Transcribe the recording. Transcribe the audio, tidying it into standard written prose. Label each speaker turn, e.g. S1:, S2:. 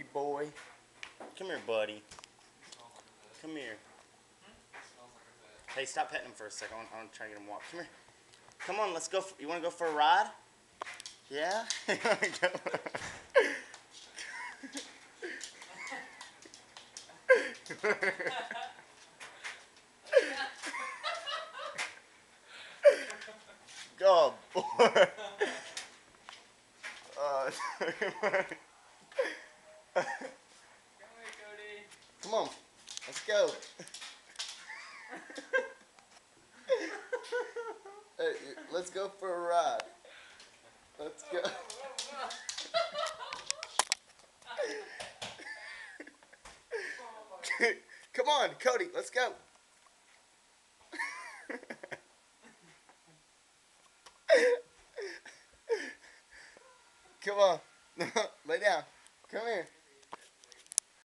S1: big boy. Come here, buddy. Come here. Hey, stop petting him for a second. I want to try to get him walk. Come here. Come on, let's go. You want to go for a ride? Yeah? Go, boy. Come on, let's go. Hey, let's go for a ride. Let's go. Come on, Cody, let's go. Come on. Lay down. Come here.